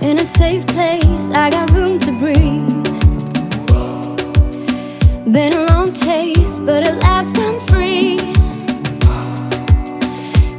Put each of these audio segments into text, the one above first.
In a safe place, I got room to breathe. Been a long chase, but at last I'm free.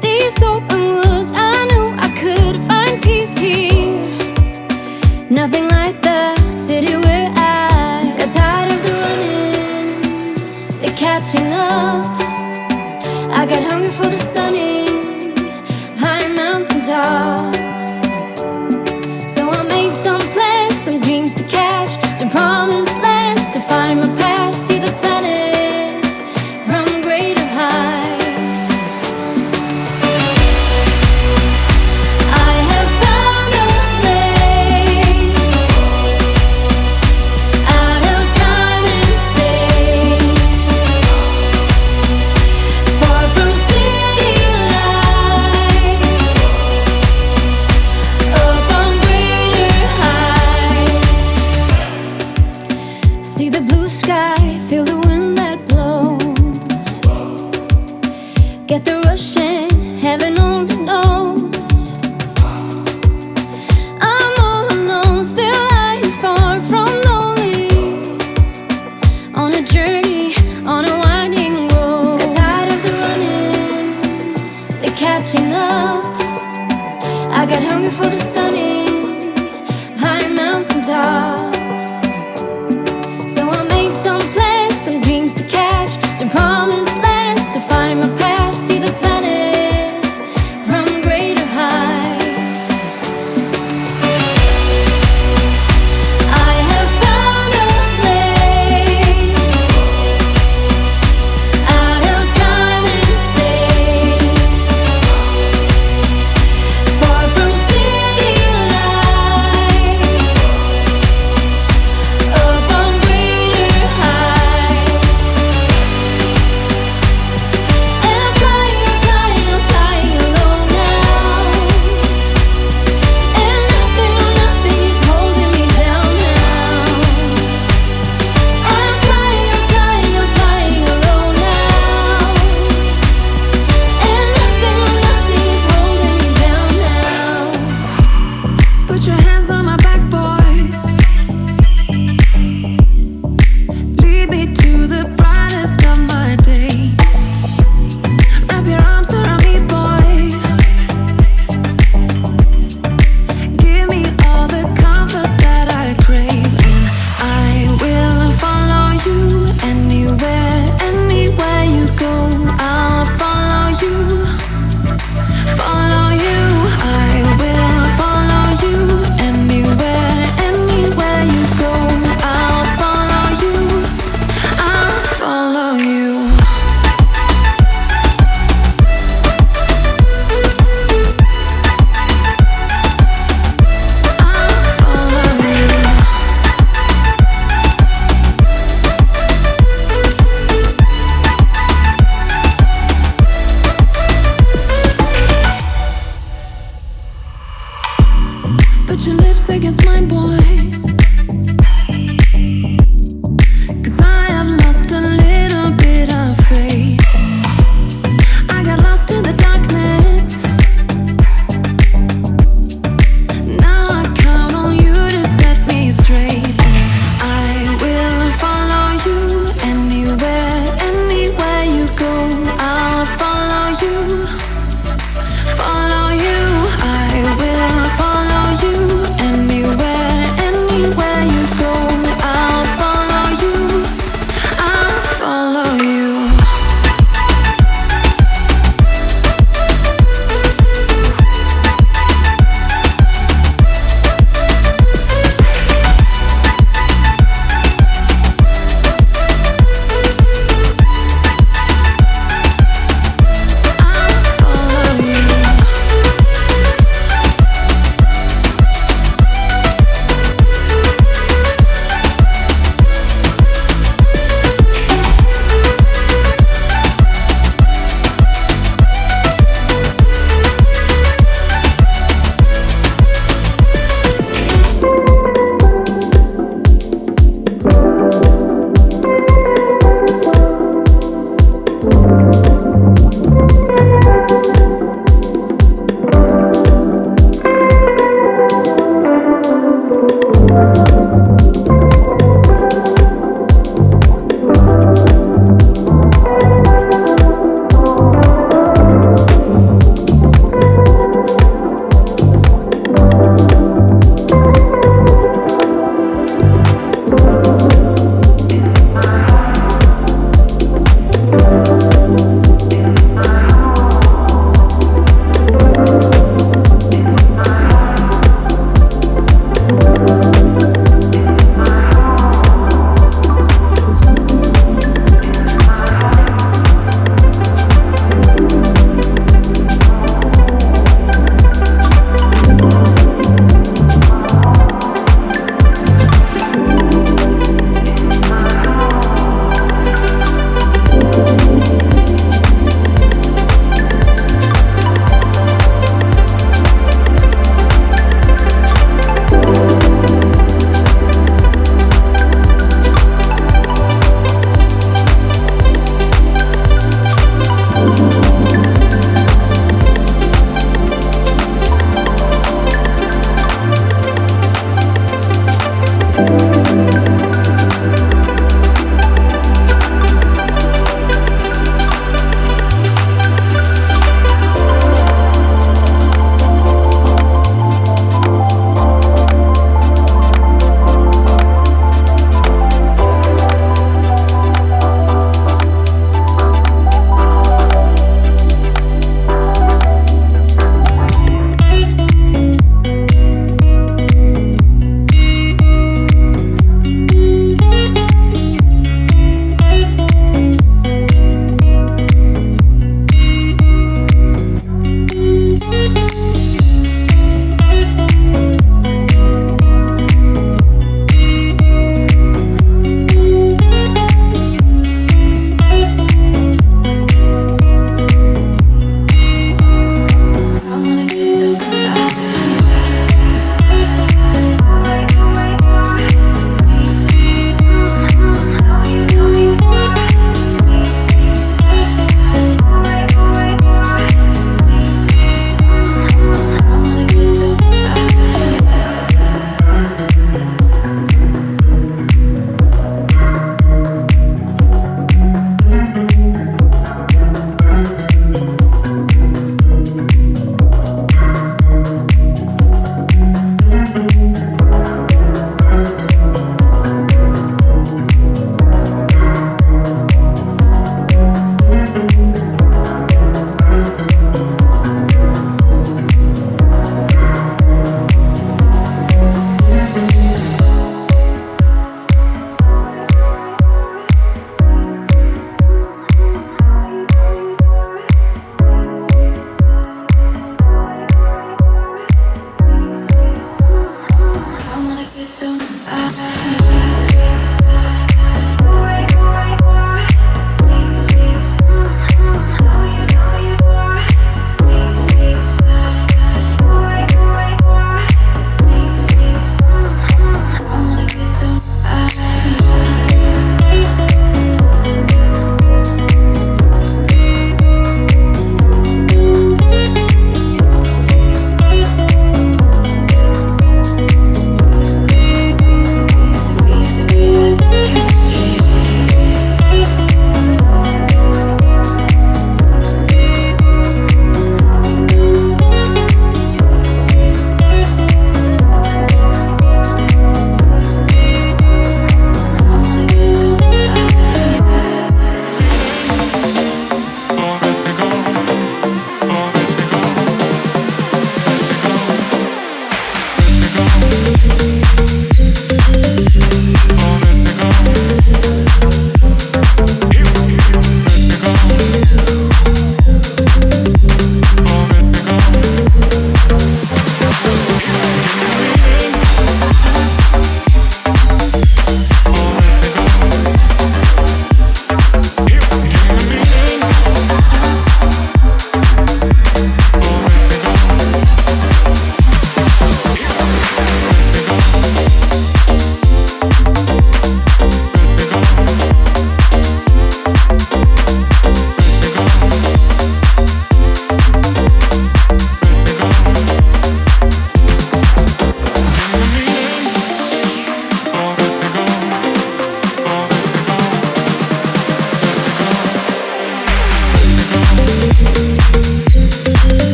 These open woods, I knew I could find peace here. Nothing like the city where I got tired of the running, the catching up. I got hungry for the stunning high mountain tops. So I made some plans, some dreams to catch, to promised lands, to find my path, see the planet from greater heights. I have found a place out of time and space, far from city lights, up on greater heights. See the blue sky, feel the wind that blows, get the rush in, heaven only knows. I'm all alone, still lying far from lonely, on a journey, on a winding road. Got tired of the running, the catching up. I got hungry for the stunning high mountain tops. So I made some plans, some dreams to catch, to promised lands, to find my path, see the planet from greater heights. I have found a place out of time and space, far from city lights, up on greater heights. And I'm flying, I'm flying, I'm flying alone now. And nothing, no nothing is holding me down now. I'm flying, I'm flying, I'm flying alone now. And nothing, no nothing is holding me down now. Put your hands on my back, boy. Lead me to the brightest of my days. Wrap your arms around me, boy. Give me all the comfort that I crave, and I will follow you anywhere, anywhere you go. I'll follow you, follow you. I will follow you anywhere, anywhere you go. I'll follow you, I'll follow you. I'll follow you. Put your lips against mine, boy.